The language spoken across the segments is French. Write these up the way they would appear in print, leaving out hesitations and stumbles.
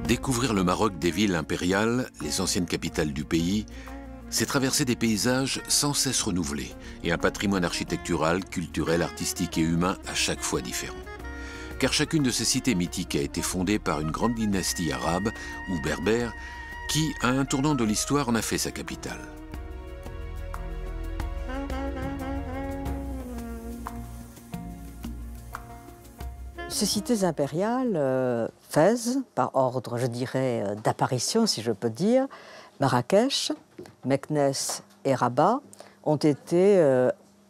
Découvrir le Maroc des villes impériales, les anciennes capitales du pays, c'est traverser des paysages sans cesse renouvelés et un patrimoine architectural, culturel, artistique et humain à chaque fois différent. Car chacune de ces cités mythiques a été fondée par une grande dynastie arabe ou berbère qui, à un tournant de l'histoire, en a fait sa capitale. Ces cités impériales, Fès, par ordre, je dirais, d'apparition, si je peux dire, Marrakech, Meknès et Rabat, ont été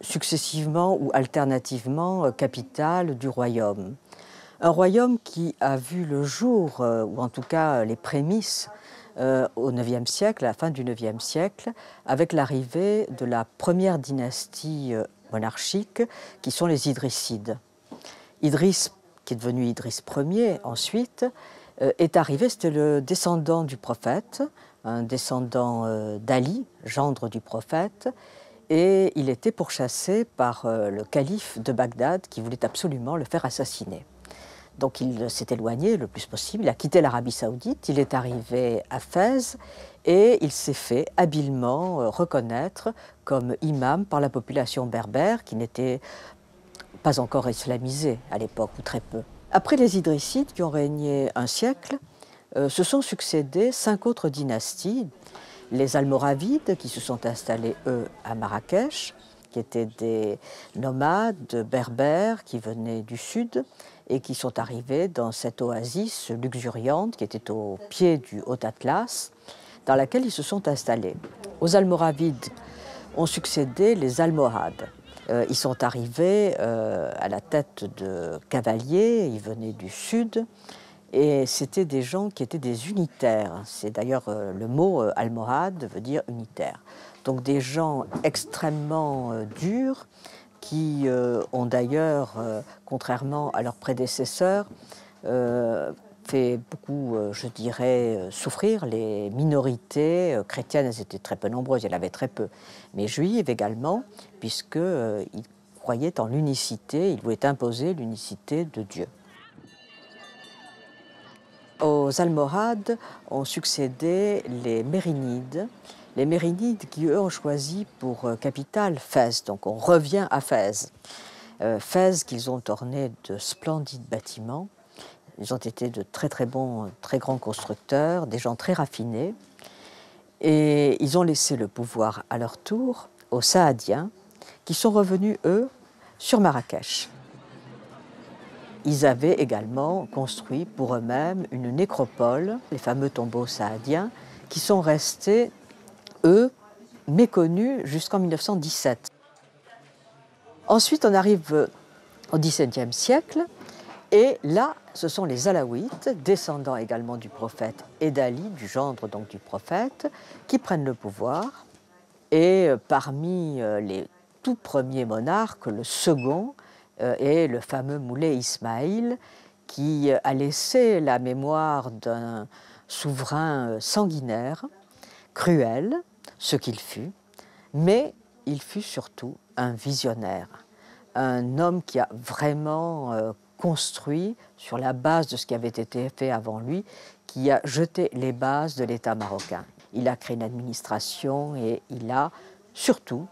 successivement ou alternativement capitales du royaume. Un royaume qui a vu le jour, ou en tout cas les prémices, au IXe siècle, à la fin du IXe siècle, avec l'arrivée de la première dynastie monarchique, qui sont les Idrissides. Idriss, qui est devenu Idriss Ier ensuite, est arrivé, c'était le descendant du prophète, un descendant d'Ali, gendre du prophète, et il était pourchassé par le calife de Bagdad qui voulait absolument le faire assassiner. Donc il s'est éloigné le plus possible, il a quitté l'Arabie Saoudite, il est arrivé à Fès et il s'est fait habilement reconnaître comme imam par la population berbère qui n'était pas encore islamisée à l'époque, ou très peu. Après les Idrissides qui ont régné un siècle, se sont succédés 5 autres dynasties. Les Almoravides qui se sont installés, eux, à Marrakech, qui étaient des nomades berbères qui venaient du sud et qui sont arrivés dans cette oasis luxuriante qui était au pied du Haut Atlas, dans laquelle ils se sont installés. Aux Almoravides ont succédé les Almohades. Ils sont arrivés à la tête de cavaliers, ils venaient du sud, et c'était des gens qui étaient des unitaires. C'est d'ailleurs le mot almohade veut dire unitaire. Donc des gens extrêmement durs qui ont d'ailleurs, contrairement à leurs prédécesseurs, fait beaucoup, je dirais, souffrir les minorités chrétiennes. Elles étaient très peu nombreuses, il y en avait très peu, mais juives également, puisqu'ils croyaient en l'unicité, ils voulaient imposer l'unicité de Dieu. Aux Almohades ont succédé les Mérinides qui, eux, ont choisi pour capitale Fès. Donc on revient à Fès. Fès qu'ils ont orné de splendides bâtiments. Ils ont été de très bons, très grands constructeurs, des gens très raffinés. Et ils ont laissé le pouvoir à leur tour aux Saadiens, qui sont revenus, eux, sur Marrakech. Ils avaient également construit pour eux-mêmes une nécropole, les fameux tombeaux saadiens, qui sont restés, eux, méconnus jusqu'en 1917. Ensuite, on arrive au XVIIe siècle, et là, ce sont les Alaouites, descendants également du prophète et d'Ali, du gendre donc du prophète, qui prennent le pouvoir. Et parmi les tout premiers monarques, le second est le fameux Moulay Ismaïl, qui a laissé la mémoire d'un souverain sanguinaire, cruel, ce qu'il fut, mais il fut surtout un visionnaire, un homme qui a vraiment construit sur la base de ce qui avait été fait avant lui, qui a jeté les bases de l'État marocain. Il a créé une administration et il a surtout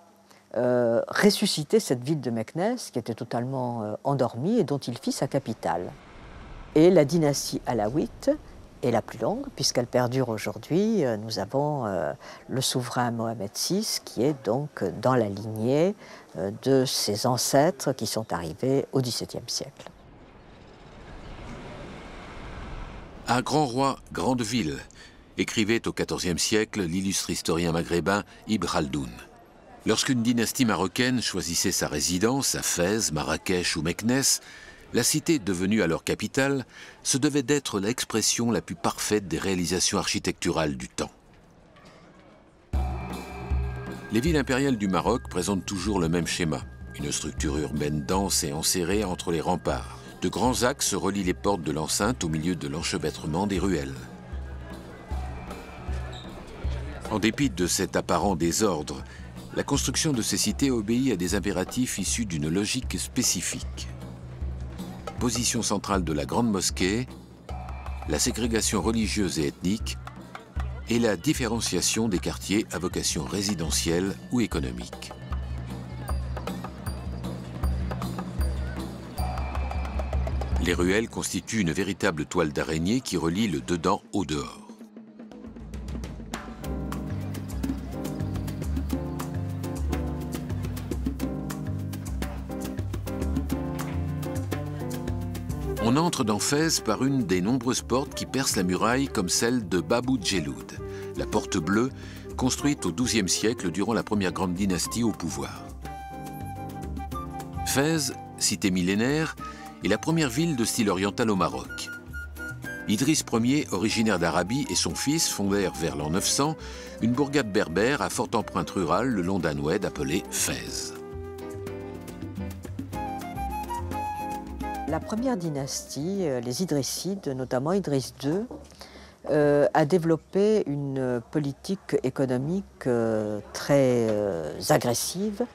ressuscité cette ville de Meknès qui était totalement endormie et dont il fit sa capitale. Et la dynastie alaouite est la plus longue puisqu'elle perdure aujourd'hui. Nous avons le souverain Mohamed VI qui est donc dans la lignée de ses ancêtres qui sont arrivés au XVIIe siècle. À Grand Roi, grande ville, écrivait au XIVe siècle l'illustre historien maghrébin Ibn Khaldoun. Lorsqu'une dynastie marocaine choisissait sa résidence à Fès, Marrakech ou Meknès, la cité devenue alors capitale se devait d'être l'expression la plus parfaite des réalisations architecturales du temps. Les villes impériales du Maroc présentent toujours le même schéma, une structure urbaine dense et enserrée entre les remparts. De grands axes relient les portes de l'enceinte au milieu de l'enchevêtrement des ruelles. En dépit de cet apparent désordre, la construction de ces cités obéit à des impératifs issus d'une logique spécifique. Position centrale de la grande mosquée, la ségrégation religieuse et ethnique et la différenciation des quartiers à vocation résidentielle ou économique. Les ruelles constituent une véritable toile d'araignée qui relie le dedans au dehors. On entre dans Fès par une des nombreuses portes qui percent la muraille comme celle de Babou Djeloud, la porte bleue construite au XIIe siècle durant la première grande dynastie au pouvoir. Fès, cité millénaire, est la première ville de style oriental au Maroc. Idriss Ier, originaire d'Arabie, et son fils fondèrent vers l'an 900 une bourgade berbère à forte empreinte rurale le long d'un oued appelé Fès. La première dynastie, les Idrissides, notamment Idriss II, a développé une politique économique très agressive.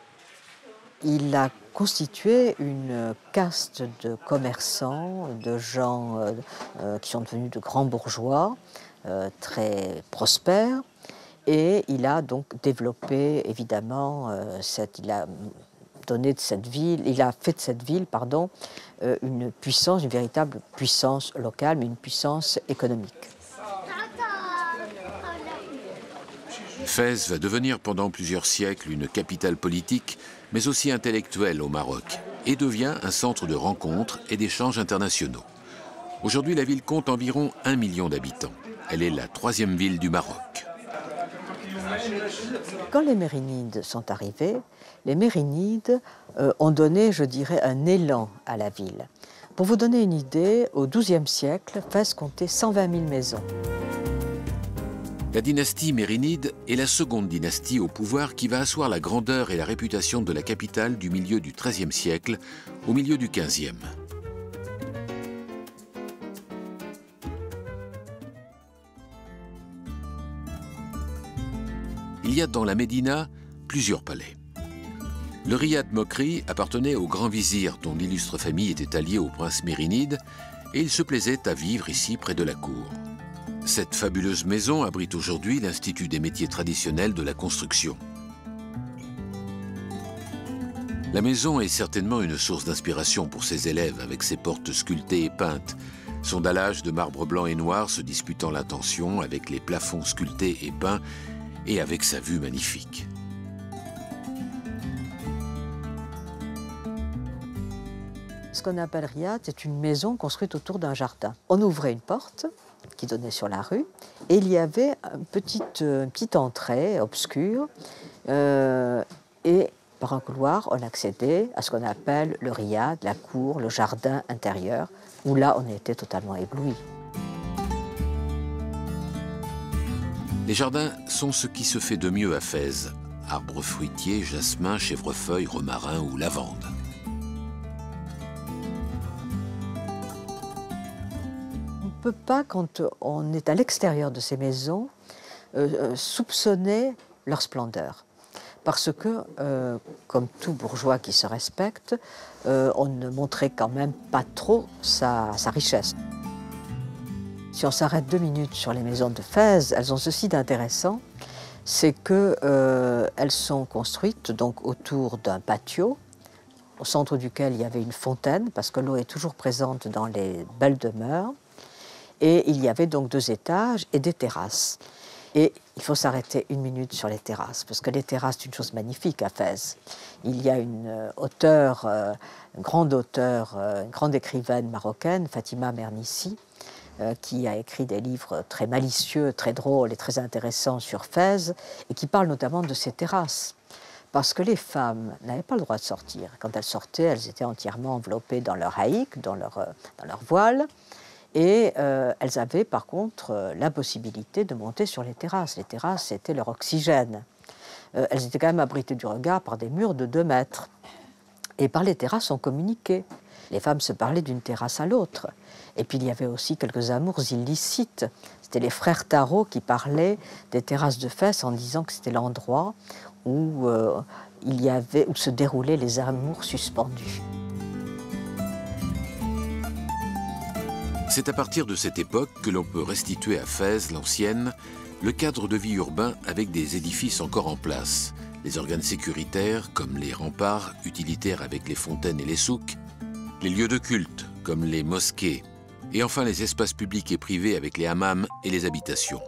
Il a constitué une caste de commerçants, de gens qui sont devenus de grands bourgeois, très prospères. Et il a donc développé, évidemment, il a fait de cette ville, une puissance, une véritable puissance locale, mais une puissance économique. Fès va devenir pendant plusieurs siècles une capitale politique, mais aussi intellectuelle au Maroc, et devient un centre de rencontres et d'échanges internationaux. Aujourd'hui, la ville compte environ 1 million d'habitants. Elle est la 3e ville du Maroc. Quand les Mérinides sont arrivés, les Mérinides ont donné, je dirais, un élan à la ville. Pour vous donner une idée, au XIIe siècle, Fès comptait 120 000 maisons. La dynastie mérinide est la seconde dynastie au pouvoir qui va asseoir la grandeur et la réputation de la capitale du milieu du XIIIe siècle au milieu du XVe. Il y a dans la Médina plusieurs palais. Le riad Mokri appartenait au grand vizir dont l'illustre famille était alliée au prince mérinide et il se plaisait à vivre ici près de la cour. Cette fabuleuse maison abrite aujourd'hui l'Institut des métiers traditionnels de la construction. La maison est certainement une source d'inspiration pour ses élèves avec ses portes sculptées et peintes, son dallage de marbre blanc et noir se disputant l'attention avec les plafonds sculptés et peints et avec sa vue magnifique. Ce qu'on appelle riad, c'est une maison construite autour d'un jardin. On ouvrait une porte qui donnait sur la rue, et il y avait une petite entrée obscure, et par un couloir, on accédait à ce qu'on appelle le riad, la cour, le jardin intérieur, où là, on était totalement ébloui. Les jardins sont ce qui se fait de mieux à Fès. Arbres fruitiers, jasmin, chèvrefeuille, romarin ou lavande. On ne peut pas, quand on est à l'extérieur de ces maisons, soupçonner leur splendeur. Parce que, comme tout bourgeois qui se respecte, on ne montrait quand même pas trop sa richesse. Si on s'arrête 2 minutes sur les maisons de Fès, elles ont ceci d'intéressant, c'est qu'elles sont construites donc autour d'un patio, au centre duquel il y avait une fontaine, parce que l'eau est toujours présente dans les belles demeures, et il y avait donc 2 étages et des terrasses. Et il faut s'arrêter 1 minute sur les terrasses, parce que les terrasses, c'est une chose magnifique à Fès. Il y a une grande écrivaine marocaine, Fatima Mernissi, qui a écrit des livres très malicieux, très drôles et très intéressants sur Fès, et qui parle notamment de ces terrasses. Parce que les femmes n'avaient pas le droit de sortir. Quand elles sortaient, elles étaient entièrement enveloppées dans leur haïk, dans leur voile, et elles avaient par contre la possibilité de monter sur les terrasses. Les terrasses, c'était leur oxygène. Elles étaient quand même abritées du regard par des murs de 2 mètres. Et par les terrasses, on communiquait. Les femmes se parlaient d'une terrasse à l'autre. Et puis il y avait aussi quelques amours illicites. C'était les frères Tarot qui parlaient des terrasses de Fès en disant que c'était l'endroit où où se déroulaient les amours suspendus. C'est à partir de cette époque que l'on peut restituer à Fès, l'ancienne, le cadre de vie urbain avec des édifices encore en place, les organes sécuritaires comme les remparts utilitaires avec les fontaines et les souks, les lieux de culte comme les mosquées, et enfin les espaces publics et privés avec les hammams et les habitations.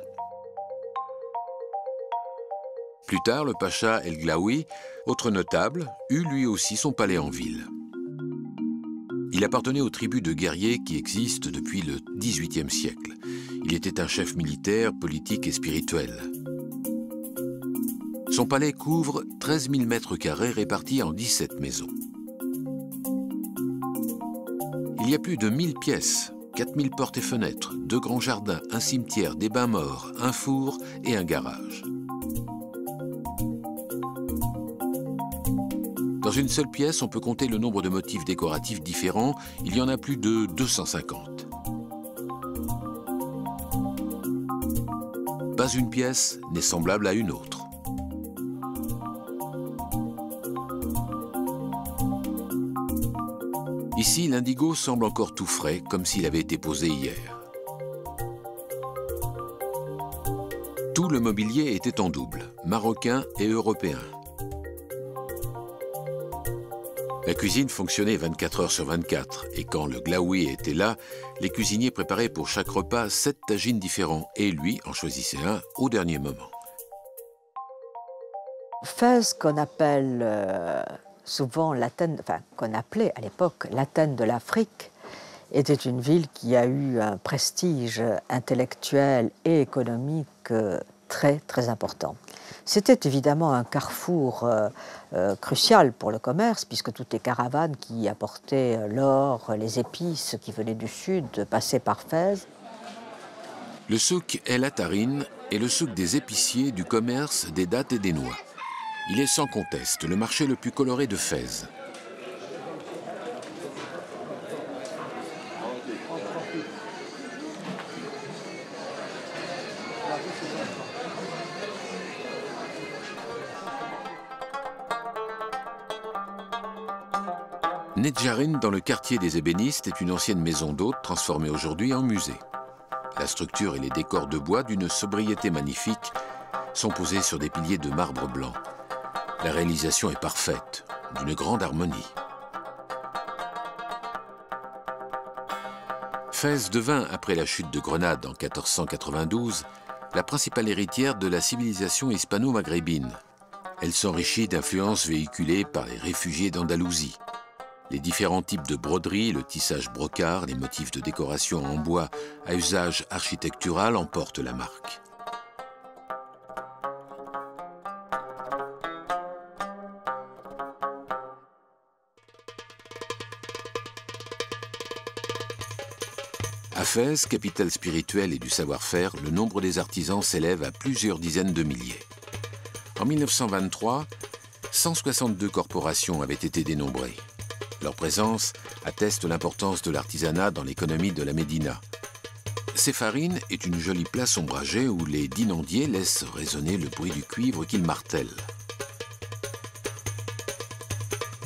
Plus tard, le pacha El Glaoui, autre notable, eut lui aussi son palais en ville. Il appartenait aux tribus de guerriers qui existent depuis le XVIIIe siècle. Il était un chef militaire, politique et spirituel. Son palais couvre 13 000 mètres carrés répartis en 17 maisons. Il y a plus de 1000 pièces, 4000 portes et fenêtres, 2 grands jardins, un cimetière, des bains morts, un four et un garage. Dans une seule pièce, on peut compter le nombre de motifs décoratifs différents. Il y en a plus de 250. Pas une pièce n'est semblable à une autre. Ici, l'indigo semble encore tout frais, comme s'il avait été posé hier. Tout le mobilier était en double, marocain et européen. La cuisine fonctionnait 24 heures sur 24, et quand le Glaoui était là, les cuisiniers préparaient pour chaque repas 7 tagines différents, et lui en choisissait un au dernier moment. Fès, qu'on appelle souvent l'Athènes, enfin qu'on appelait à l'époque l'Athènes de l'Afrique, était une ville qui a eu un prestige intellectuel et économique très très important. C'était évidemment un carrefour crucial pour le commerce, puisque toutes les caravanes qui apportaient l'or, les épices qui venaient du sud passaient par Fès. Le souk El Atarine est le souk des épiciers, du commerce, des dattes et des noix. Il est sans conteste le marché le plus coloré de Fès. Nedjarine, dans le quartier des ébénistes, est une ancienne maison d'hôtes transformée aujourd'hui en musée. La structure et les décors de bois, d'une sobriété magnifique, sont posés sur des piliers de marbre blanc. La réalisation est parfaite, d'une grande harmonie. Fès devint, après la chute de Grenade en 1492, la principale héritière de la civilisation hispano-maghrébine. Elle s'enrichit d'influences véhiculées par les réfugiés d'Andalousie. Les différents types de broderies, le tissage brocart, les motifs de décoration en bois à usage architectural emportent la marque. À Fès, capitale spirituelle et du savoir-faire, le nombre des artisans s'élève à plusieurs dizaines de milliers. En 1923, 162 corporations avaient été dénombrées. Leur présence atteste l'importance de l'artisanat dans l'économie de la Médina. Séfarine est une jolie place ombragée où les dinandiers laissent résonner le bruit du cuivre qu'ils martèlent.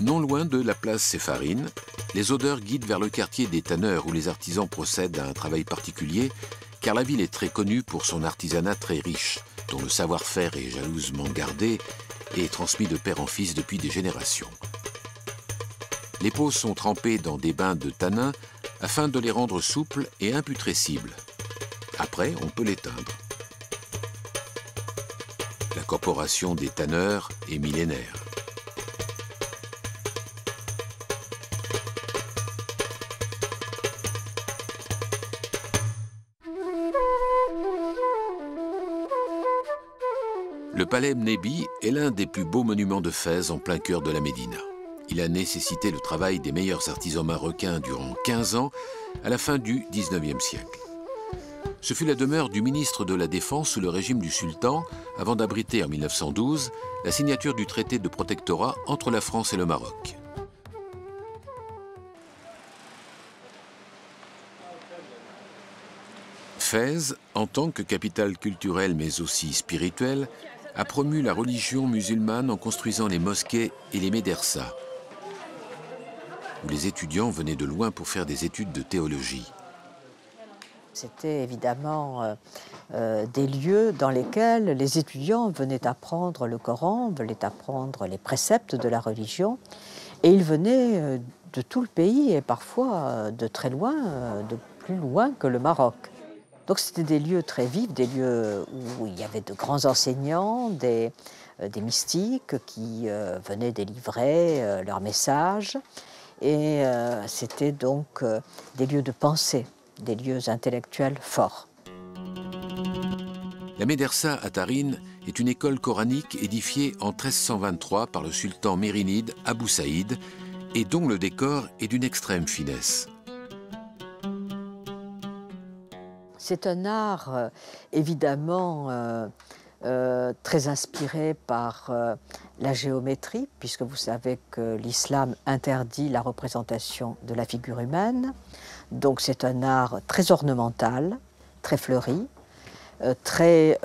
Non loin de la place Séfarine, les odeurs guident vers le quartier des tanneurs où les artisans procèdent à un travail particulier, car la ville est très connue pour son artisanat très riche, dont le savoir-faire est jalousement gardé et transmis de père en fils depuis des générations. Les peaux sont trempées dans des bains de tanin afin de les rendre souples et imputrescibles. Après, on peut les teindre. La corporation des tanneurs est millénaire. Le palais Mnebi est l'un des plus beaux monuments de Fès en plein cœur de la Médina. Il a nécessité le travail des meilleurs artisans marocains durant 15 ans, à la fin du XIXe siècle. Ce fut la demeure du ministre de la Défense sous le régime du sultan, avant d'abriter en 1912 la signature du traité de protectorat entre la France et le Maroc. Fès, en tant que capitale culturelle mais aussi spirituelle, a promu la religion musulmane en construisant les mosquées et les médersas, où les étudiants venaient de loin pour faire des études de théologie. C'était évidemment des lieux dans lesquels les étudiants venaient apprendre le Coran, venaient apprendre les préceptes de la religion, et ils venaient de tout le pays et parfois de très loin, de plus loin que le Maroc. Donc c'était des lieux très vifs, des lieux où il y avait de grands enseignants, des mystiques qui venaient délivrer leurs messages. Et c'était donc des lieux de pensée, des lieux intellectuels forts. La médersa à Tarin est une école coranique édifiée en 1323 par le sultan mérinide Abou Saïd et dont le décor est d'une extrême finesse. C'est un art évidemment très inspiré par la géométrie, puisque vous savez que l'islam interdit la représentation de la figure humaine. Donc c'est un art très ornemental, très fleuri, très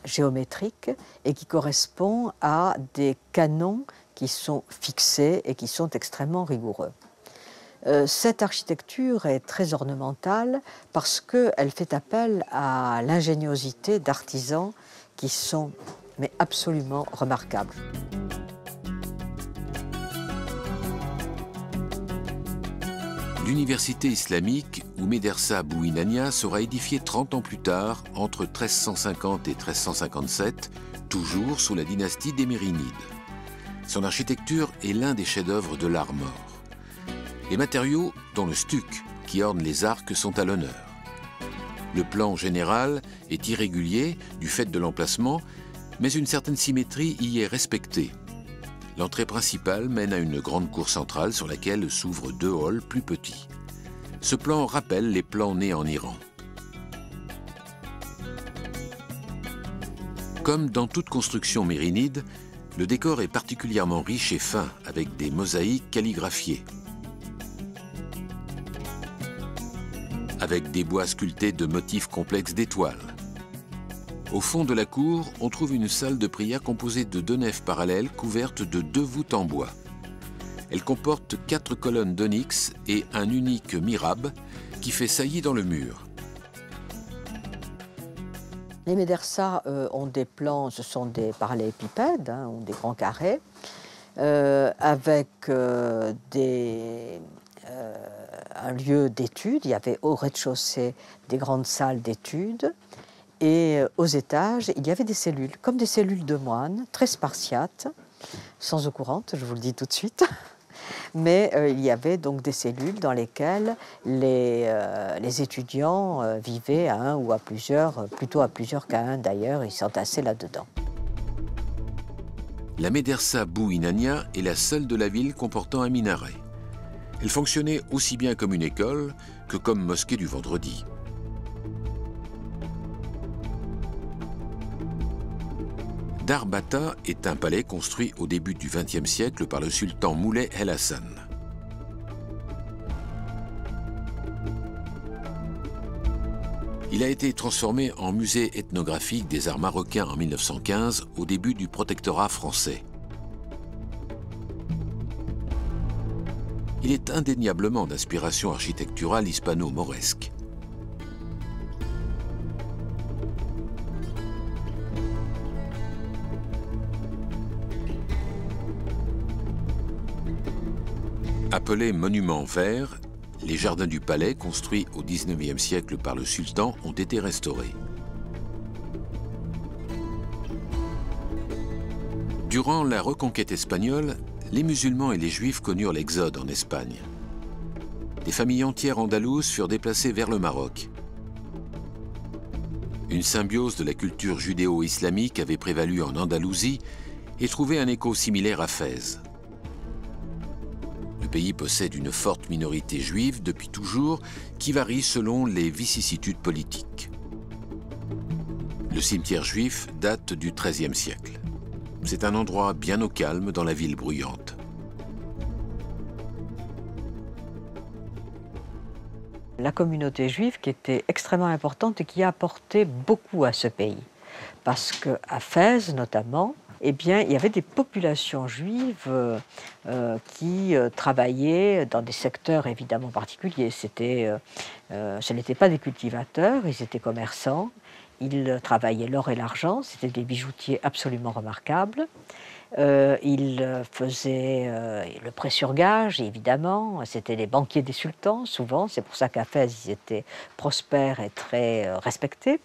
géométrique et qui correspond à des canons qui sont fixés et qui sont extrêmement rigoureux. Cette architecture est très ornementale parce qu'elle fait appel à l'ingéniosité d'artisans qui sont mais absolument remarquables. L'université islamique, ou Médersa Bouinania, sera édifiée 30 ans plus tard, entre 1350 et 1357, toujours sous la dynastie des Mérinides. Son architecture est l'un des chefs-d'œuvre de l'art mort. Les matériaux, dont le stuc, qui orne les arcs, sont à l'honneur. Le plan général est irrégulier du fait de l'emplacement, mais une certaine symétrie y est respectée. L'entrée principale mène à une grande cour centrale sur laquelle s'ouvrent 2 halls plus petits. Ce plan rappelle les plans nés en Iran. Comme dans toute construction mérinide, le décor est particulièrement riche et fin, avec des mosaïques calligraphiées, avec des bois sculptés de motifs complexes d'étoiles. Au fond de la cour, on trouve une salle de prière composée de 2 nefs parallèles couvertes de 2 voûtes en bois. Elle comporte 4 colonnes d'onyx et un unique mihrab qui fait saillie dans le mur. Les médersas ont des plans, ce sont des parallélépipèdes, ou des grands carrés, avec un lieu d'études. Il y avait au rez-de-chaussée des grandes salles d'études. Et aux étages, il y avait des cellules, comme des cellules de moines, très spartiates, sans eau courante, je vous le dis tout de suite. Mais il y avait donc des cellules dans lesquelles les étudiants vivaient à un ou à plusieurs, plutôt à plusieurs qu'à un d'ailleurs, ils s'entassaient là-dedans. La médersa Bouinania est la seule de la ville comportant un minaret. Elle fonctionnait aussi bien comme une école que comme mosquée du vendredi. Darbata est un palais construit au début du XXe siècle par le sultan Moulay El Hassan. Il a été transformé en musée ethnographique des arts marocains en 1915, au début du protectorat français. Il est indéniablement d'inspiration architecturale hispano-mauresque. Appelés monuments verts, les jardins du palais, construits au XIXe siècle par le sultan, ont été restaurés. Durant la reconquête espagnole, les musulmans et les juifs connurent l'exode en Espagne. Des familles entières andalouses furent déplacées vers le Maroc. Une symbiose de la culture judéo-islamique avait prévalu en Andalousie et trouvé un écho similaire à Fès. Le pays possède une forte minorité juive depuis toujours qui varie selon les vicissitudes politiques. Le cimetière juif date du XIIIe siècle. C'est un endroit bien au calme dans la ville bruyante. La communauté juive qui était extrêmement importante et qui a apporté beaucoup à ce pays. Parce qu'à Fès, notamment, eh bien, il y avait des populations juives qui travaillaient dans des secteurs évidemment particuliers. Ce n'étaient pas des cultivateurs, ils étaient commerçants. Ils travaillaient l'or et l'argent, c'était des bijoutiers absolument remarquables. Ils faisaient le prêt sur gage, évidemment. C'était les banquiers des sultans, souvent. C'est pour ça qu'à Fès, ils étaient prospères et très respectés.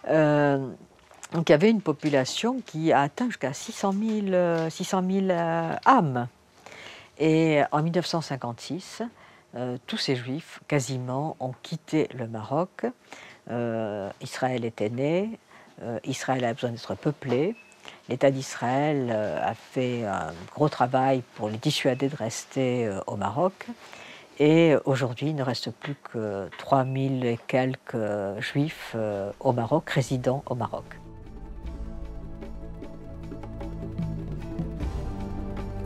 Donc il y avait une population qui a atteint jusqu'à 600 000 âmes. Et en 1956, tous ces juifs, quasiment, ont quitté le Maroc. Israël était né, Israël a besoin d'être peuplé. L'État d'Israël a fait un gros travail pour les dissuader de rester au Maroc. Et aujourd'hui, il ne reste plus que 3000 et quelques juifs au Maroc, résidant au Maroc.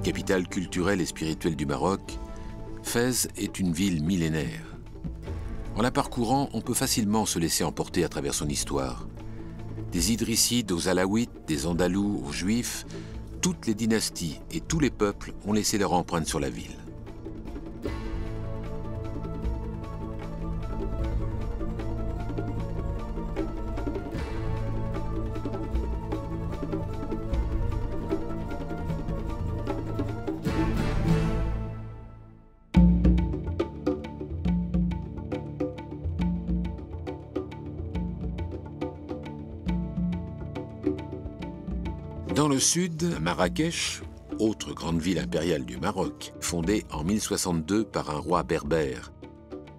Capitale culturelle et spirituelle du Maroc, Fès est une ville millénaire. En la parcourant, on peut facilement se laisser emporter à travers son histoire. Des Idrissides aux Alaouites, des Andalous aux Juifs, toutes les dynasties et tous les peuples ont laissé leur empreinte sur la ville. Dans le sud, Marrakech, autre grande ville impériale du Maroc, fondée en 1062 par un roi berbère.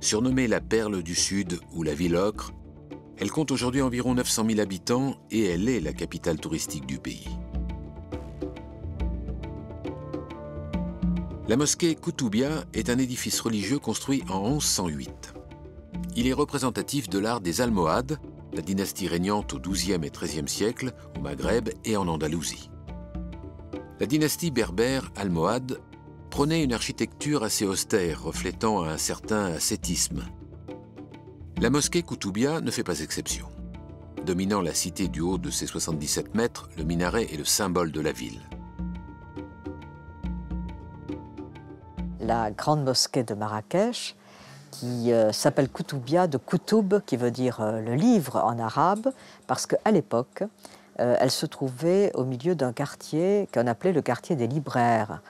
Surnommée la Perle du Sud ou la Ville Ocre, elle compte aujourd'hui environ 900 000 habitants et elle est la capitale touristique du pays. La mosquée Koutoubia est un édifice religieux construit en 1108. Il est représentatif de l'art des Almohades, la dynastie régnante au XIIe et XIIIe siècle, au Maghreb et en Andalousie. La dynastie berbère almohade prônait une architecture assez austère, reflétant un certain ascétisme. La mosquée Koutoubia ne fait pas exception. Dominant la cité du haut de ses 77 mètres, le minaret est le symbole de la ville. La grande mosquée de Marrakech, qui s'appelle Koutoubia, de Koutoub, qui veut dire le livre en arabe, parce qu'à l'époque, elle se trouvait au milieu d'un quartier qu'on appelait le quartier des libraires.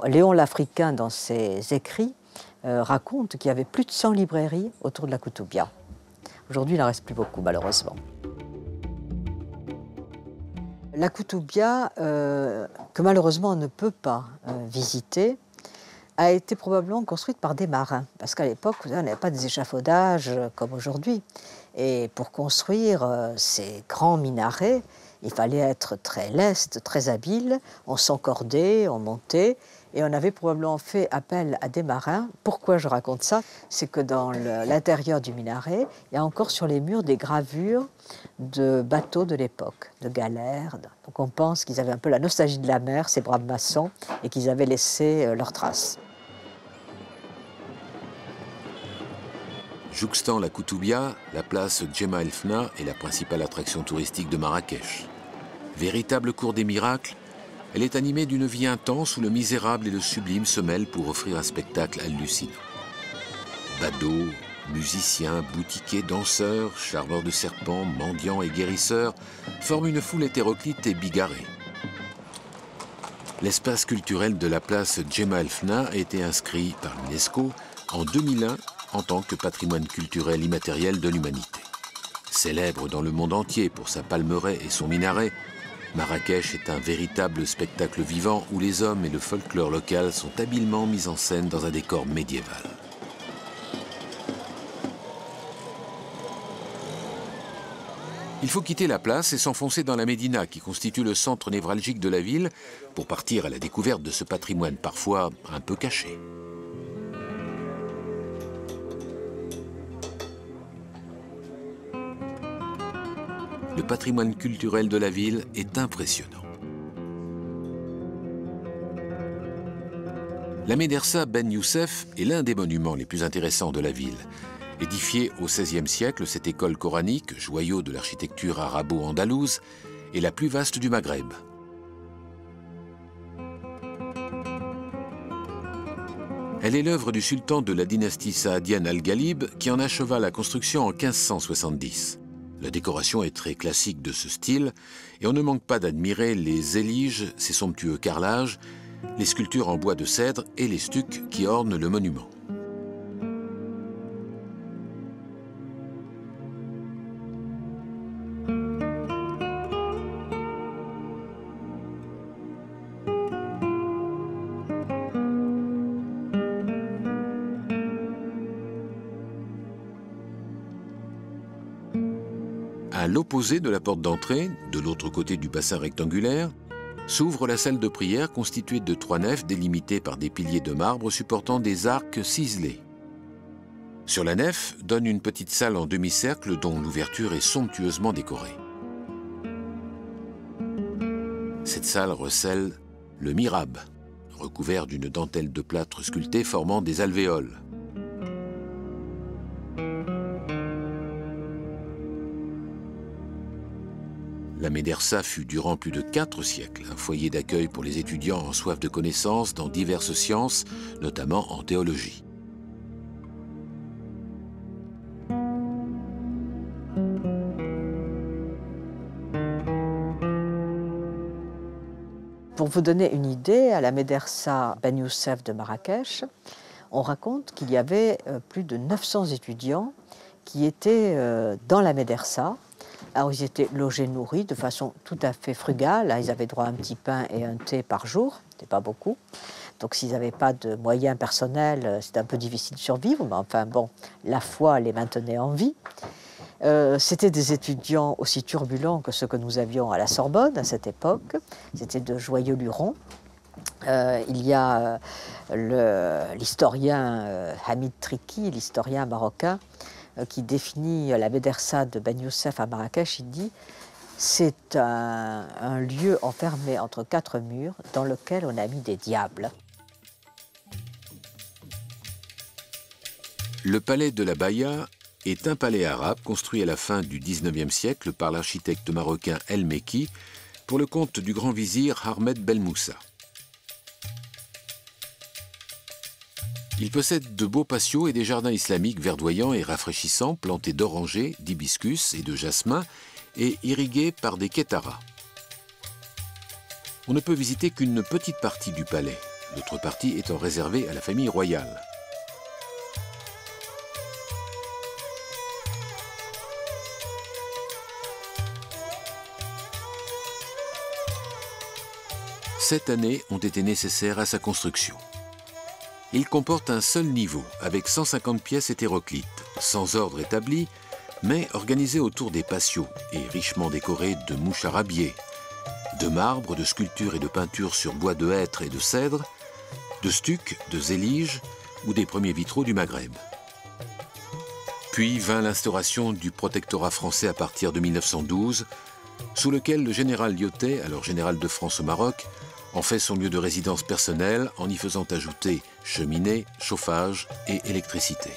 Léon l'Africain, dans ses écrits, raconte qu'il y avait plus de 100 librairies autour de la Koutoubia. Aujourd'hui, il n'en reste plus beaucoup, malheureusement. La Koutoubia, que malheureusement on ne peut pas visiter, a été probablement construite par des marins, parce qu'à l'époque, on n'avait pas des échafaudages comme aujourd'hui. Et pour construire ces grands minarets, il fallait être très leste, très habile. On s'encordait, on montait, et on avait probablement fait appel à des marins. Pourquoi je raconte ça? C'est que dans l'intérieur du minaret, il y a encore sur les murs des gravures de bateaux de l'époque, de galères. Donc on pense qu'ils avaient un peu la nostalgie de la mer, ces braves maçons, et qu'ils avaient laissé leurs traces. Jouxtant la Koutoubia, la place Djema El Fna est la principale attraction touristique de Marrakech. Véritable cour des miracles, elle est animée d'une vie intense où le misérable et le sublime se mêlent pour offrir un spectacle hallucinant. Badauds, musiciens, boutiquiers, danseurs, charmeurs de serpents, mendiants et guérisseurs forment une foule hétéroclite et bigarrée. L'espace culturel de la place Djema El Fna a été inscrit par l'UNESCO en 2001 en tant que patrimoine culturel immatériel de l'humanité. Célèbre dans le monde entier pour sa palmeraie et son minaret, Marrakech est un véritable spectacle vivant où les hommes et le folklore local sont habilement mis en scène dans un décor médiéval. Il faut quitter la place et s'enfoncer dans la Médina, qui constitue le centre névralgique de la ville, pour partir à la découverte de ce patrimoine parfois un peu caché. Le patrimoine culturel de la ville est impressionnant. La médersa Ben Youssef est l'un des monuments les plus intéressants de la ville. Édifiée au XVIe siècle, cette école coranique, joyau de l'architecture arabo-andalouse, est la plus vaste du Maghreb. Elle est l'œuvre du sultan de la dynastie saadienne Al-Ghalib qui en acheva la construction en 1570. La décoration est très classique de ce style et on ne manque pas d'admirer les éliges, ces somptueux carrelages, les sculptures en bois de cèdre et les stucs qui ornent le monument. À l'opposé de la porte d'entrée, de l'autre côté du bassin rectangulaire, s'ouvre la salle de prière constituée de 3 nefs délimitées par des piliers de marbre supportant des arcs ciselés. Sur la nef donne une petite salle en demi-cercle dont l'ouverture est somptueusement décorée. Cette salle recèle le mihrab, recouvert d'une dentelle de plâtre sculpté formant des alvéoles. La médersa fut durant plus de 4 siècles un foyer d'accueil pour les étudiants en soif de connaissances dans diverses sciences, notamment en théologie. Pour vous donner une idée, à la médersa Ben Youssef de Marrakech, on raconte qu'il y avait plus de 900 étudiants qui étaient dans la médersa. Alors, ils étaient logés, nourris de façon tout à fait frugale. Ils avaient droit à un petit pain et un thé par jour, c'était pas beaucoup. Donc, s'ils n'avaient pas de moyens personnels, c'était un peu difficile de survivre. Mais enfin, bon, la foi les maintenait en vie. C'était des étudiants aussi turbulents que ceux que nous avions à la Sorbonne à cette époque. C'était de joyeux lurons. Il y a l'historien Hamid Triki, l'historien marocain, qui définit la médersa de Ben Youssef à Marrakech. Il dit « c'est un lieu enfermé entre 4 murs dans lequel on a mis des diables ». Le palais de la Baïa est un palais arabe construit à la fin du XIXe siècle par l'architecte marocain El Mekki pour le compte du grand vizir Ahmed Belmoussa. Il possède de beaux patios et des jardins islamiques verdoyants et rafraîchissants plantés d'orangers, d'hibiscus et de jasmin et irrigués par des kétaras. On ne peut visiter qu'une petite partie du palais, l'autre partie étant réservée à la famille royale. Sept années ont été nécessaires à sa construction. Il comporte un seul niveau, avec 150 pièces hétéroclites, sans ordre établi, mais organisées autour des patios et richement décorées de moucharabiés, de marbre, de sculptures et de peintures sur bois de hêtre et de cèdre, de stucs, de zélige ou des premiers vitraux du Maghreb. Puis vint l'instauration du protectorat français à partir de 1912, sous lequel le général Lyautey, alors général de France au Maroc, en fait son lieu de résidence personnelle en y faisant ajouter cheminée, chauffage et électricité.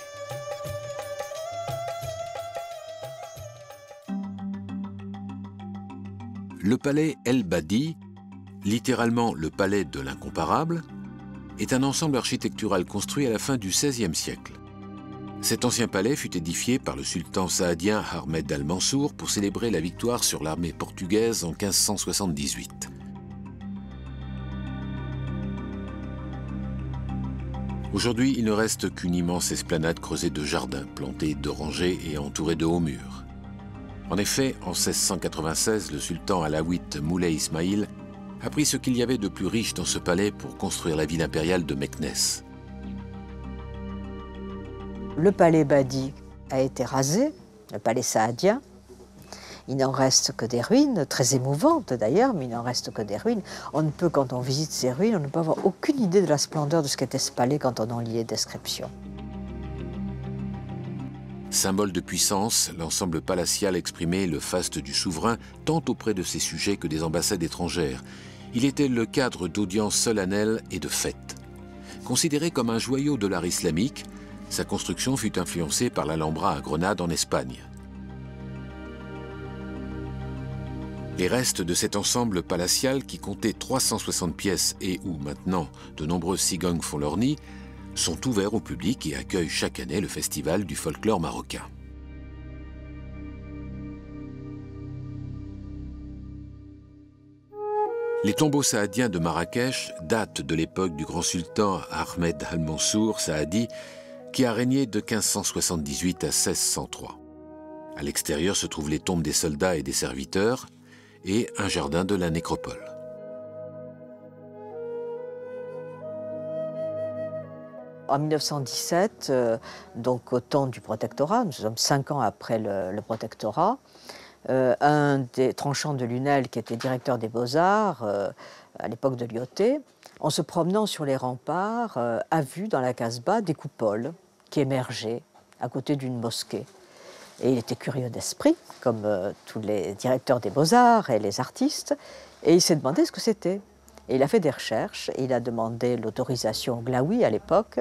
Le palais El Badi, littéralement le palais de l'incomparable, est un ensemble architectural construit à la fin du XVIe siècle. Cet ancien palais fut édifié par le sultan saadien Ahmed al-Mansour pour célébrer la victoire sur l'armée portugaise en 1578. Aujourd'hui, il ne reste qu'une immense esplanade creusée de jardins, plantée d'orangers et entourée de hauts murs. En effet, en 1696, le sultan alaouite Moulay Ismaïl a pris ce qu'il y avait de plus riche dans ce palais pour construire la ville impériale de Meknès. Le palais Badi a été rasé, le palais saadien. Il n'en reste que des ruines, très émouvantes d'ailleurs, mais il n'en reste que des ruines. On ne peut, quand on visite ces ruines, on ne peut avoir aucune idée de la splendeur de ce qu'était ce palais quand on en lit les descriptions. Symbole de puissance, l'ensemble palatial exprimait le faste du souverain tant auprès de ses sujets que des ambassades étrangères. Il était le cadre d'audiences solennelles et de fêtes. Considéré comme un joyau de l'art islamique, sa construction fut influencée par l'Alhambra à Grenade en Espagne. Les restes de cet ensemble palatial qui comptait 360 pièces et où maintenant de nombreuses cigognes font leur nid sont ouverts au public et accueillent chaque année le festival du folklore marocain. Les tombeaux saadiens de Marrakech datent de l'époque du grand sultan Ahmed al-Mansour Saadi, qui a régné de 1578 à 1603. À l'extérieur se trouvent les tombes des soldats et des serviteurs et un jardin de la nécropole. En 1917, donc au temps du protectorat, nous sommes 5 ans après le protectorat, un des tranchants de Lunel, qui était directeur des Beaux-Arts à l'époque de Lyautey, en se promenant sur les remparts, a vu dans la Casbah des coupoles qui émergeaient à côté d'une mosquée. Et il était curieux d'esprit, comme tous les directeurs des Beaux-Arts et les artistes, et il s'est demandé ce que c'était. Et il a fait des recherches et il a demandé l'autorisation au Glaoui à l'époque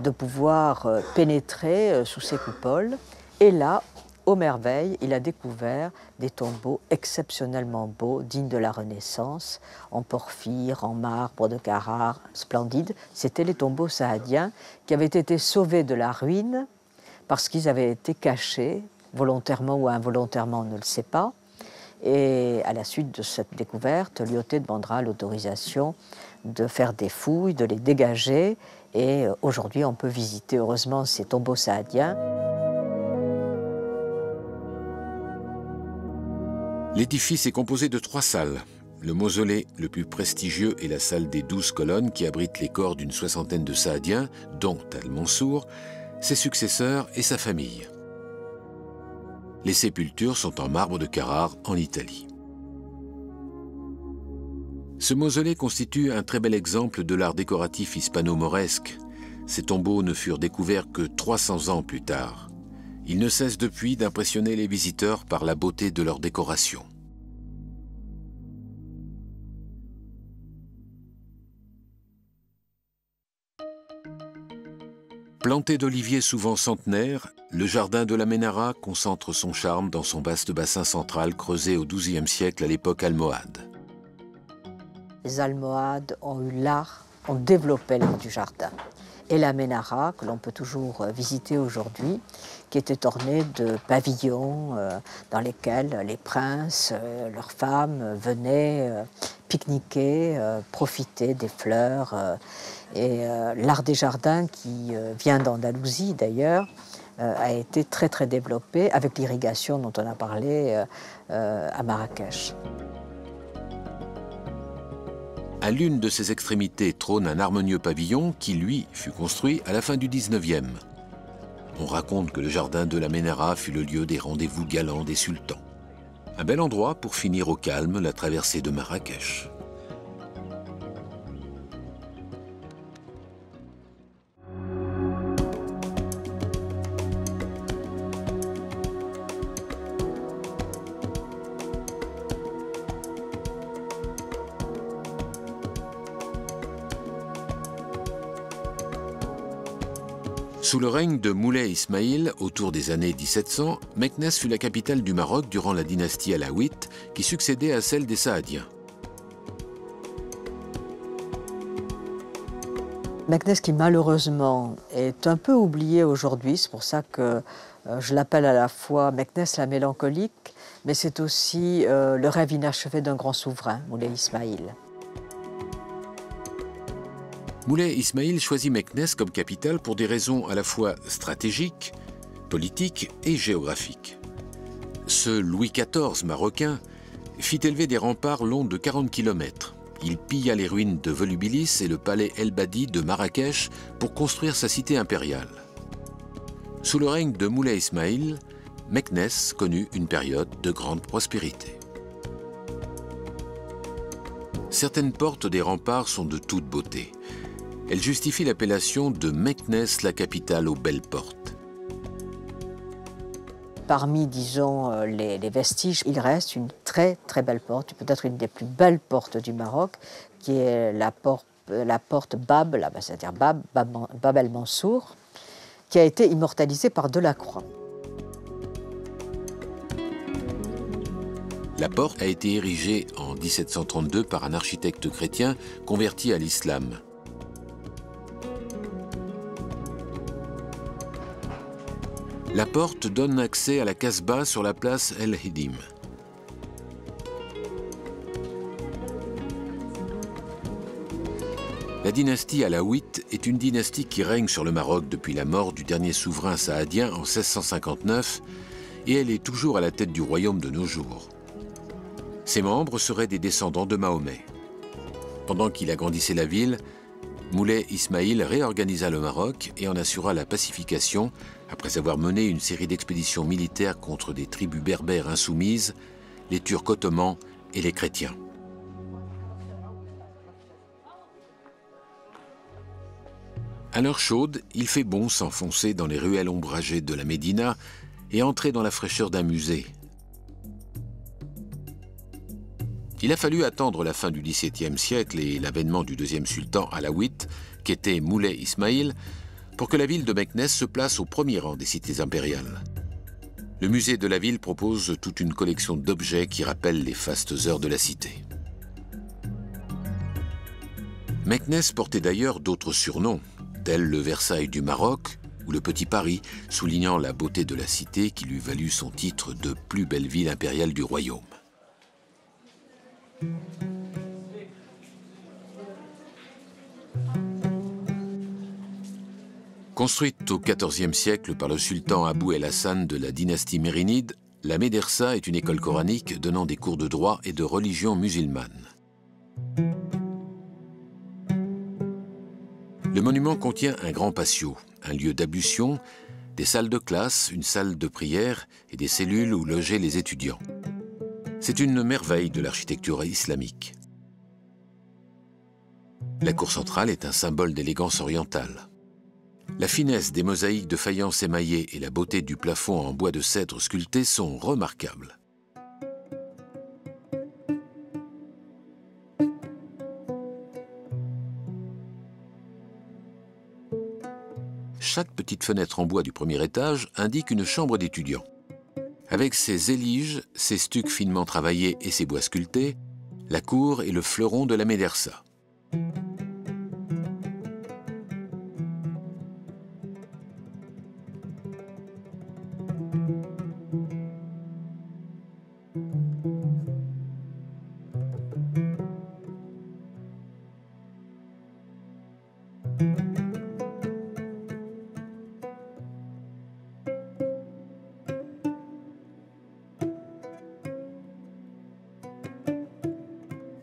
de pouvoir pénétrer sous ces coupoles. Et là, aux merveilles, il a découvert des tombeaux exceptionnellement beaux, dignes de la Renaissance, en porphyre, en marbre de Carrare, splendides. C'étaient les tombeaux saadiens qui avaient été sauvés de la ruine parce qu'ils avaient été cachés, volontairement ou involontairement, on ne le sait pas. Et à la suite de cette découverte, Lyautey demandera l'autorisation de faire des fouilles, de les dégager. Et aujourd'hui, on peut visiter heureusement ces tombeaux saadiens. L'édifice est composé de 3 salles. Le mausolée le plus prestigieux est la salle des 12 colonnes qui abrite les corps d'une 60aine de saadiens, dont Al-Mansour, ses successeurs et sa famille. Les sépultures sont en marbre de Carrare, en Italie. Ce mausolée constitue un très bel exemple de l'art décoratif hispano-mauresque. Ces tombeaux ne furent découverts que 300 ans plus tard. Ils ne cessent depuis d'impressionner les visiteurs par la beauté de leur décoration. Planté d'oliviers souvent centenaires, le jardin de la Ménara concentre son charme dans son vaste bassin central creusé au XIIe siècle à l'époque almohade. Les Almohades ont eu l'art, ont développé l'art du jardin. Et la Ménara, que l'on peut toujours visiter aujourd'hui, qui était ornée de pavillons dans lesquels les princes, leurs femmes venaient pique-niquer, profiter des fleurs. Et l'art des jardins, qui vient d'Andalousie d'ailleurs, a été très très développé avec l'irrigation dont on a parlé à Marrakech. À l'une de ses extrémités trône un harmonieux pavillon qui, lui, fut construit à la fin du XIXe. On raconte que le jardin de la Ménara fut le lieu des rendez-vous galants des sultans. Un bel endroit pour finir au calme la traversée de Marrakech. Sous le règne de Moulay Ismaïl, autour des années 1700, Meknès fut la capitale du Maroc durant la dynastie alaouite qui succédait à celle des Saadiens. Meknès qui malheureusement est un peu oublié aujourd'hui, c'est pour ça que je l'appelle à la fois Meknès la mélancolique, mais c'est aussi le rêve inachevé d'un grand souverain, Moulay Ismaïl. Moulay Ismaïl choisit Meknès comme capitale pour des raisons à la fois stratégiques, politiques et géographiques. Ce Louis XIV marocain fit élever des remparts longs de 40 km. Il pilla les ruines de Volubilis et le palais El Badi de Marrakech pour construire sa cité impériale. Sous le règne de Moulay Ismaïl, Meknès connut une période de grande prospérité. Certaines portes des remparts sont de toute beauté. Elles justifient l'appellation de Meknès, la capitale aux belles portes. Parmi, disons, les vestiges, il reste une très très belle porte, peut-être une des plus belles portes du Maroc, qui est la porte Bab, c'est-à-dire Bab el-Mansour, qui a été immortalisée par Delacroix. La porte a été érigée en 1732 par un architecte chrétien converti à l'islam. La porte donne accès à la Casbah sur la place El Hidim. La dynastie alaouite est une dynastie qui règne sur le Maroc depuis la mort du dernier souverain saadien en 1659 et elle est toujours à la tête du royaume de nos jours. Ses membres seraient des descendants de Mahomet. Pendant qu'il agrandissait la ville, Moulay Ismaïl réorganisa le Maroc et en assura la pacification après avoir mené une série d'expéditions militaires contre des tribus berbères insoumises, les Turcs ottomans et les chrétiens. À l'heure chaude, il fait bon s'enfoncer dans les ruelles ombragées de la Médina et entrer dans la fraîcheur d'un musée. Il a fallu attendre la fin du XVIIe siècle et l'avènement du deuxième sultan alaouite, qu'était Moulay Ismaïl, pour que la ville de Meknès se place au premier rang des cités impériales. Le musée de la ville propose toute une collection d'objets qui rappellent les fastes heures de la cité. Meknès portait d'ailleurs d'autres surnoms, tels le Versailles du Maroc ou le Petit Paris, soulignant la beauté de la cité qui lui valut son titre de plus belle ville impériale du royaume. Construite au XIVe siècle par le sultan Abou el-Hassan de la dynastie mérinide, la médersa est une école coranique donnant des cours de droit et de religion musulmane. Le monument contient un grand patio, un lieu d'ablution, des salles de classe, une salle de prière et des cellules où logeaient les étudiants. C'est une merveille de l'architecture islamique. La cour centrale est un symbole d'élégance orientale. La finesse des mosaïques de faïence émaillée et la beauté du plafond en bois de cèdre sculpté sont remarquables. Chaque petite fenêtre en bois du premier étage indique une chambre d'étudiant. Avec ses éliges, ses stucs finement travaillés et ses bois sculptés, la cour est le fleuron de la médersa.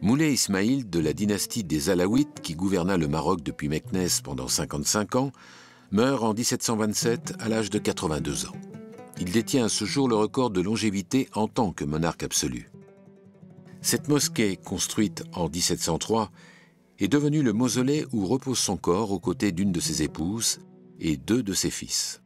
Moulay Ismaïl de la dynastie des Alaouites, qui gouverna le Maroc depuis Meknès pendant 55 ans, meurt en 1727 à l'âge de 82 ans. Il détient à ce jour le record de longévité en tant que monarque absolu. Cette mosquée, construite en 1703, est devenue le mausolée où repose son corps aux côtés d'une de ses épouses et deux de ses fils.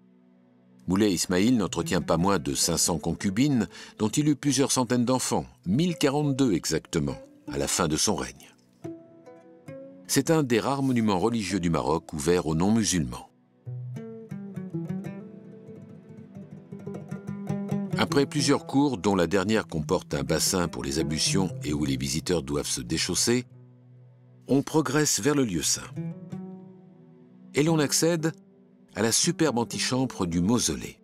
Moulay Ismaïl n'entretient pas moins de 500 concubines, dont il eut plusieurs centaines d'enfants, 1042 exactement, à la fin de son règne. C'est un des rares monuments religieux du Maroc ouverts aux non-musulmans. Après plusieurs cours, dont la dernière comporte un bassin pour les ablutions et où les visiteurs doivent se déchausser, on progresse vers le lieu saint. Et l'on accède à la superbe antichambre du mausolée.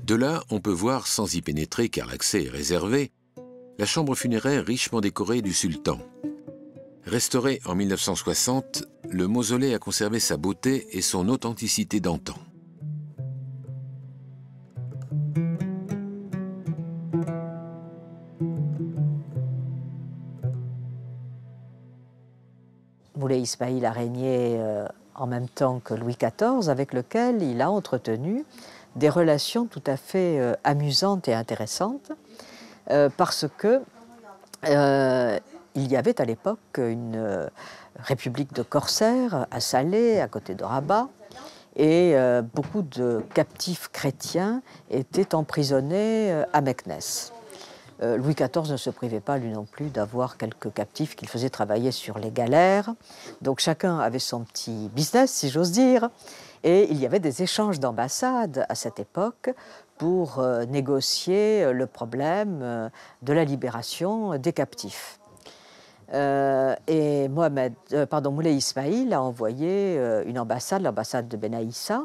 De là, on peut voir, sans y pénétrer car l'accès est réservé, la chambre funéraire richement décorée du sultan. Restauré en 1960, le mausolée a conservé sa beauté et son authenticité d'antan. Moulay Ismaïl a régné en même temps que Louis XIV, avec lequel il a entretenu des relations tout à fait amusantes et intéressantes, parce que il y avait à l'époque une république de corsaires à Salé, à côté de Rabat, et beaucoup de captifs chrétiens étaient emprisonnés à Meknès. Louis XIV ne se privait pas, lui non plus, d'avoir quelques captifs qu'il faisait travailler sur les galères. Donc chacun avait son petit business, si j'ose dire. Et il y avait des échanges d'ambassades à cette époque pour négocier le problème de la libération des captifs. Et Moulay Ismaïl a envoyé une ambassade, l'ambassade de Benaïssa,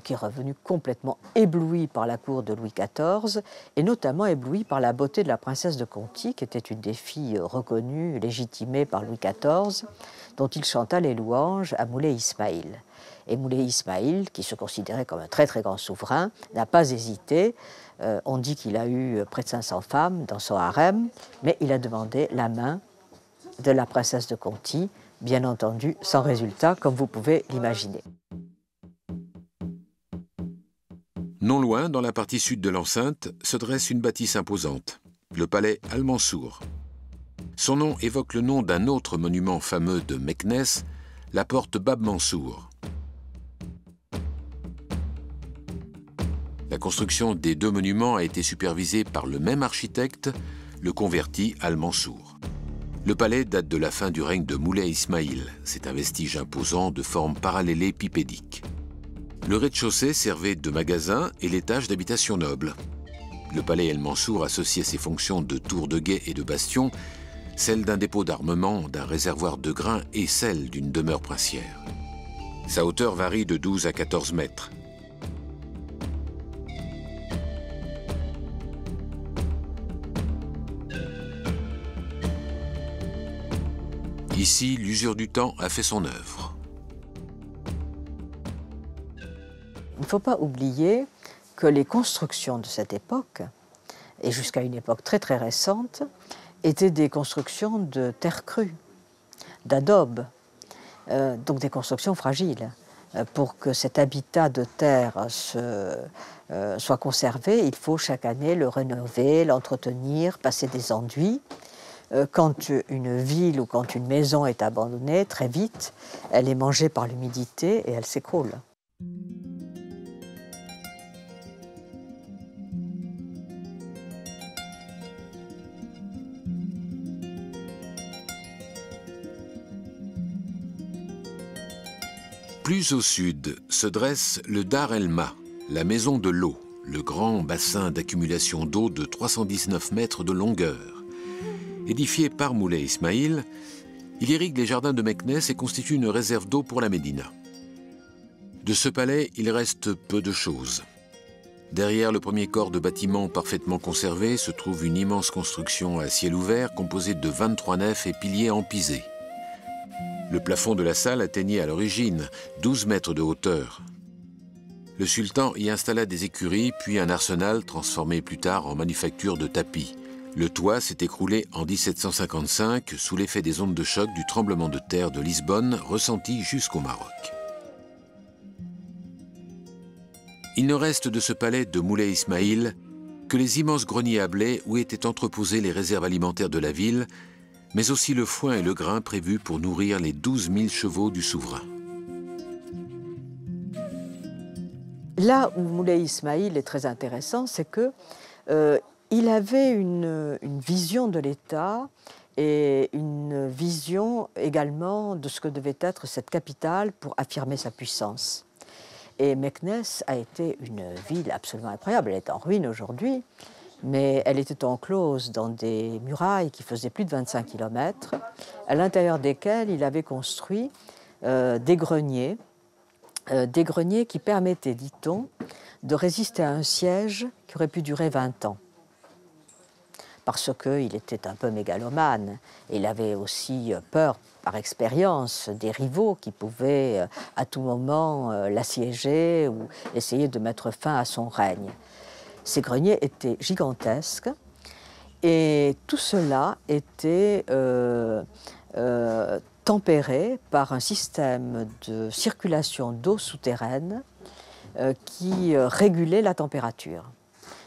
qui est revenue complètement éblouie par la cour de Louis XIV, et notamment éblouie par la beauté de la princesse de Conti, qui était une des filles reconnues, légitimées par Louis XIV, dont il chanta les louanges à Moulay Ismaïl. Et Moulay Ismaïl, qui se considérait comme un très très grand souverain, n'a pas hésité. On dit qu'il a eu près de 500 femmes dans son harem, mais il a demandé la main de la princesse de Conti, bien entendu sans résultat, comme vous pouvez l'imaginer. Non loin, dans la partie sud de l'enceinte, se dresse une bâtisse imposante, le palais Al-Mansour. Son nom évoque le nom d'un autre monument fameux de Meknès, la porte Bab Mansour. La construction des deux monuments a été supervisée par le même architecte, le converti Al-Mansour. Le palais date de la fin du règne de Moulay Ismaïl. C'est un vestige imposant de forme parallélépipédique. Le rez-de-chaussée servait de magasin et l'étage d'habitation noble. Le palais El-Mansour associait ses fonctions de tour de guet et de bastion, celle d'un dépôt d'armement, d'un réservoir de grains et celle d'une demeure princière. Sa hauteur varie de 12 à 14 mètres. Ici, l'usure du temps a fait son œuvre. Il ne faut pas oublier que les constructions de cette époque, et jusqu'à une époque très très récente, étaient des constructions de terre crue, d'adobe, donc des constructions fragiles. Pour que cet habitat de terre soit conservé, il faut chaque année le rénover, l'entretenir, passer des enduits. Quand une ville ou quand une maison est abandonnée, très vite, elle est mangée par l'humidité et elle s'écroule. Plus au sud se dresse le Dar el-Ma, la maison de l'eau, le grand bassin d'accumulation d'eau de 319 mètres de longueur. Édifié par Moulay Ismaïl, il irrigue les jardins de Meknès et constitue une réserve d'eau pour la Médina. De ce palais, il reste peu de choses. Derrière le premier corps de bâtiment parfaitement conservé se trouve une immense construction à ciel ouvert composée de 23 nefs et piliers en pisé. Le plafond de la salle atteignait à l'origine 12 mètres de hauteur. Le sultan y installa des écuries puis un arsenal transformé plus tard en manufacture de tapis. Le toit s'est écroulé en 1755 sous l'effet des ondes de choc du tremblement de terre de Lisbonne ressenti jusqu'au Maroc. Il ne reste de ce palais de Moulay Ismaïl que les immenses greniers à blé où étaient entreposées les réserves alimentaires de la ville, mais aussi le foin et le grain prévus pour nourrir les 12 000 chevaux du souverain. Là où Moulay Ismaïl est très intéressant, c'est que il avait une vision de l'État et une vision également de ce que devait être cette capitale pour affirmer sa puissance. Et Meknès a été une ville absolument incroyable. Elle est en ruine aujourd'hui, mais elle était enclose dans des murailles qui faisaient plus de 25 km, à l'intérieur desquelles il avait construit des greniers qui permettaient, dit-on, de résister à un siège qui aurait pu durer 20 ans. Parce qu'il était un peu mégalomane. Et il avait aussi peur, par expérience, des rivaux qui pouvaient à tout moment l'assiéger ou essayer de mettre fin à son règne. Ces greniers étaient gigantesques et tout cela était tempéré par un système de circulation d'eau souterraine qui régulait la température.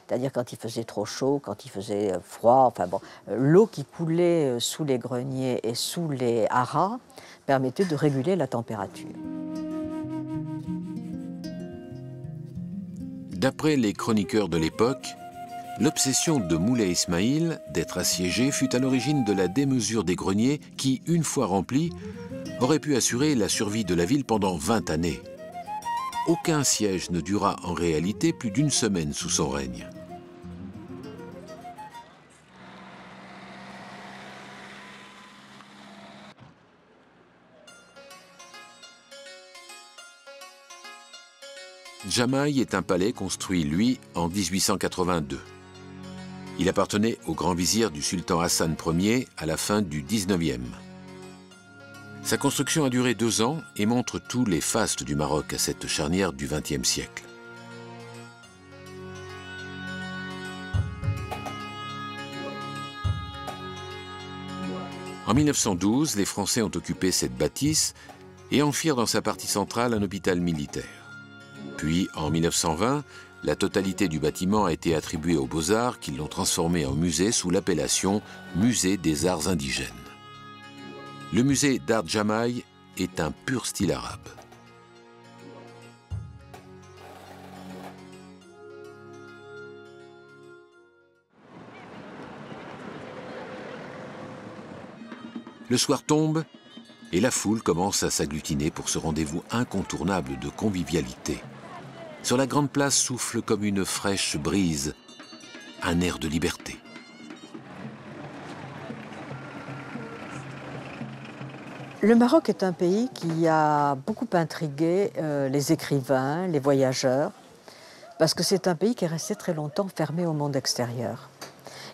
C'est-à-dire quand il faisait trop chaud, quand il faisait froid, enfin bon, l'eau qui coulait sous les greniers et sous les haras permettait de réguler la température. D'après les chroniqueurs de l'époque, L'obsession de Moulay Ismaïl d'être assiégé fut à l'origine de la démesure des greniers qui, une fois remplis, aurait pu assurer la survie de la ville pendant 20 années. Aucun siège ne dura en réalité plus d'une semaine sous son règne. Jamaï est un palais construit, lui, en 1882. Il appartenait au grand vizir du sultan Hassan Ier à la fin du 19e. Sa construction a duré 2 ans et montre tous les fastes du Maroc à cette charnière du XXe siècle. En 1912, les Français ont occupé cette bâtisse et en firent dans sa partie centrale un hôpital militaire. Puis, en 1920, la totalité du bâtiment a été attribuée aux Beaux-Arts qui l'ont transformé en musée sous l'appellation Musée des Arts Indigènes. Le musée d'Art Jamaï est un pur style arabe. Le soir tombe et la foule commence à s'agglutiner pour ce rendez-vous incontournable de convivialité. Sur la grande place souffle comme une fraîche brise, un air de liberté. Le Maroc est un pays qui a beaucoup intrigué les écrivains, les voyageurs, parce que c'est un pays qui est resté très longtemps fermé au monde extérieur.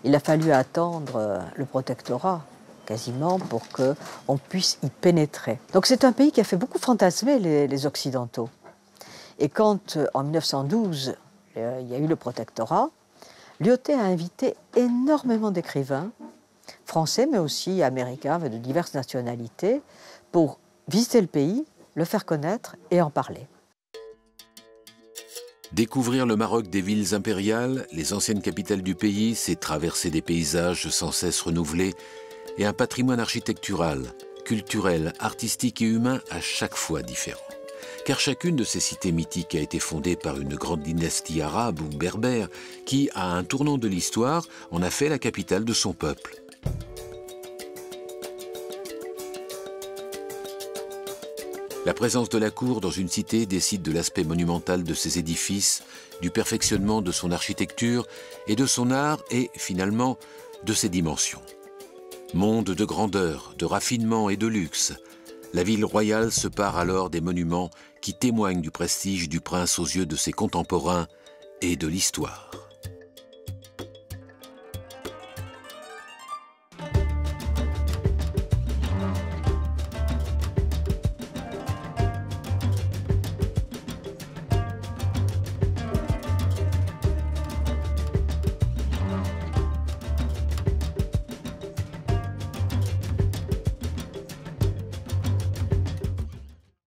Il a fallu attendre le protectorat, quasiment, pour qu'on puisse y pénétrer. Donc c'est un pays qui a fait beaucoup fantasmer les Occidentaux. Et quand, en 1912, il y a eu le protectorat, Lyautey a invité énormément d'écrivains, français mais aussi américains, de diverses nationalités, pour visiter le pays, le faire connaître et en parler. Découvrir le Maroc des villes impériales, les anciennes capitales du pays, c'est traverser des paysages sans cesse renouvelés et un patrimoine architectural, culturel, artistique et humain à chaque fois différent. Car chacune de ces cités mythiques a été fondée par une grande dynastie arabe ou berbère qui, à un tournant de l'histoire, en a fait la capitale de son peuple. La présence de la cour dans une cité décide de l'aspect monumental de ses édifices, du perfectionnement de son architecture et de son art et, finalement, de ses dimensions. Monde de grandeur, de raffinement et de luxe, la ville royale se pare alors des monuments qui témoignent du prestige du prince aux yeux de ses contemporains et de l'histoire.